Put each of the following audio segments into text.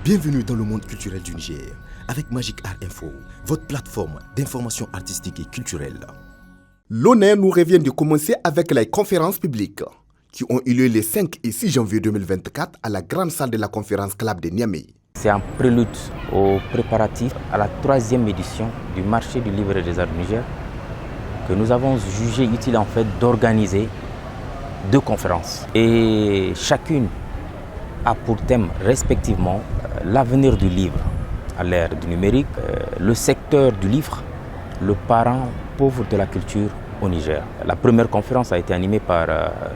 Bienvenue dans le monde culturel du Niger, avec Magic Art Info, votre plateforme d'information artistique et culturelle. L'honneur nous revient de commencer avec les conférences publiques, qui ont eu lieu les 5 et 6 janvier 2024 à la grande salle de la conférence Club de Niamey. C'est un prélude aux préparatifs à la 3e édition du marché du livre et des arts du Niger que nous avons jugé utile en fait d'organiser 2 conférences. Et chacune a pour thème respectivement l'avenir du livre à l'ère du numérique, le secteur du livre, le parent pauvre de la culture au Niger. La première conférence a été animée par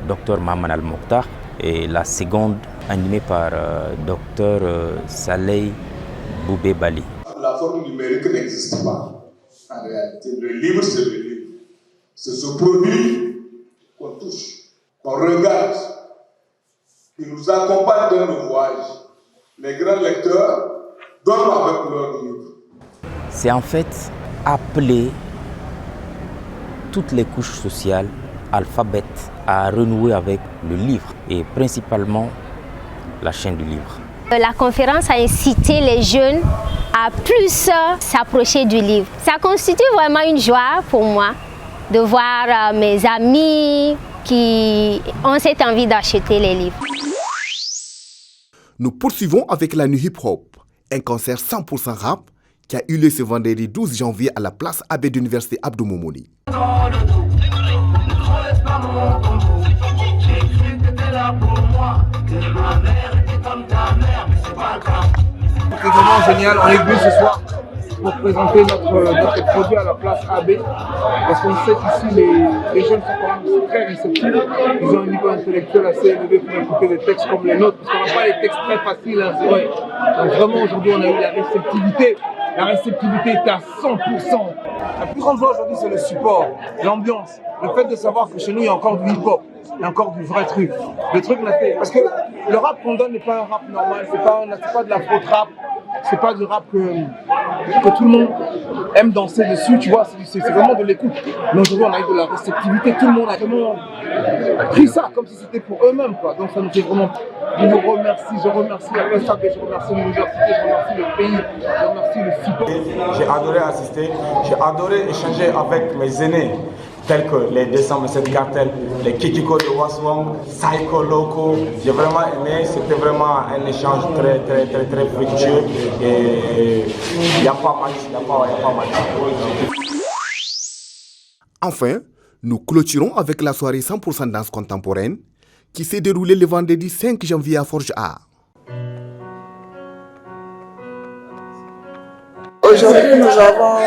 Dr Maman Al-Mokhtar et la seconde animée par Dr Saleh Boubé Bali. La forme numérique n'existe pas. En réalité, le livre, c'est le livre. C'est ce produit qu'on touche, qu'on regarde, qui nous accompagne dans nos voyages. Les grands lecteurs dorment avec leurs livres. C'est en fait appeler toutes les couches sociales, alphabètes, à renouer avec le livre et principalement la chaîne du livre. La conférence a incité les jeunes à plus s'approcher du livre. Ça constitue vraiment une joie pour moi de voir mes amis qui ont cette envie d'acheter les livres. Nous poursuivons avec la nuit hip-hop, un concert 100% rap qui a eu lieu ce vendredi 12 janvier à la place Abbé d'Université Abdou Moumouni. C'est vraiment génial, on est venu ce soir pour présenter notre produit à la place AB parce qu'on sait qu'ici les jeunes sont quand même très réceptifs, ils ont un niveau intellectuel assez élevé pour écouter des textes comme les nôtres parce qu'on n'a pas des textes très faciles, hein, c'est vrai. Donc vraiment aujourd'hui on a eu la réceptivité est à 100%. La plus grande joie aujourd'hui c'est le support, l'ambiance, le fait de savoir que chez nous il y a encore du hip-hop, il y a encore du vrai truc, le truc parce que le rap qu'on donne n'est pas un rap normal, c'est pas de la faute rap. C'est pas du rap que tout le monde aime danser dessus, tu vois, c'est vraiment de l'écoute. Mais aujourd'hui, on a eu de la réceptivité, tout le monde a vraiment pris ça comme si c'était pour eux-mêmes, quoi. Donc ça nous fait vraiment... Je vous remercie, je remercie la FSAB, je remercie l'université, je remercie le pays, je remercie le FIPO. J'ai adoré assister, j'ai adoré échanger avec mes aînés, tels que les 227 cartels, les Kikiko de Waswang, Psycho Loco. J'ai vraiment aimé, c'était vraiment un échange très fructueux et il n'y a pas match, Enfin, nous clôturons avec la soirée 100% danse contemporaine qui s'est déroulée le vendredi 5 janvier à Forge Art. Aujourd'hui, nous avons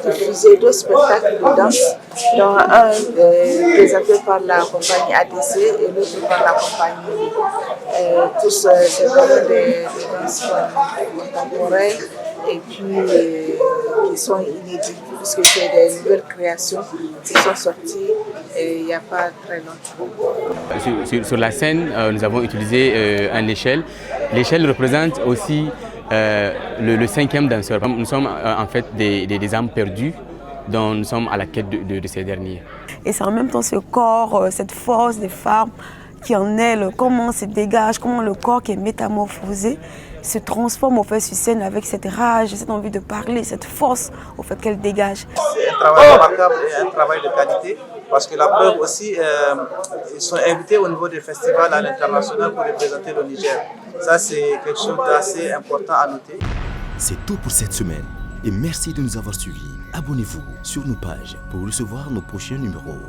diffusé 2 spectacles de danse, dont un présenté par la compagnie ADC et l'autre par la compagnie. Tous c'est vraiment des danses contemporaines et puis qui sont inédites, puisque c'est des nouvelles créations qui sont sorties il n'y a pas très longtemps. Sur la scène, nous avons utilisé une échelle. L'échelle représente aussi le 5e danseur. Nous sommes en fait des âmes perdues dont nous sommes à la quête de ces derniers. Et c'est en même temps ce corps, cette force des femmes qui en elles, comment se dégage, comment le corps qui est métamorphosé se transforme au fait sur scène avec cette rage, cette envie de parler, cette force au fait qu'elle dégage. C'est un travail remarquable et un travail de qualité parce que la preuve aussi, ils sont invités au niveau des festivals à l'international pour représenter le Niger. Ça c'est quelque chose d'assez important à noter. C'est tout pour cette semaine et merci de nous avoir suivis. Abonnez-vous sur nos pages pour recevoir nos prochains numéros.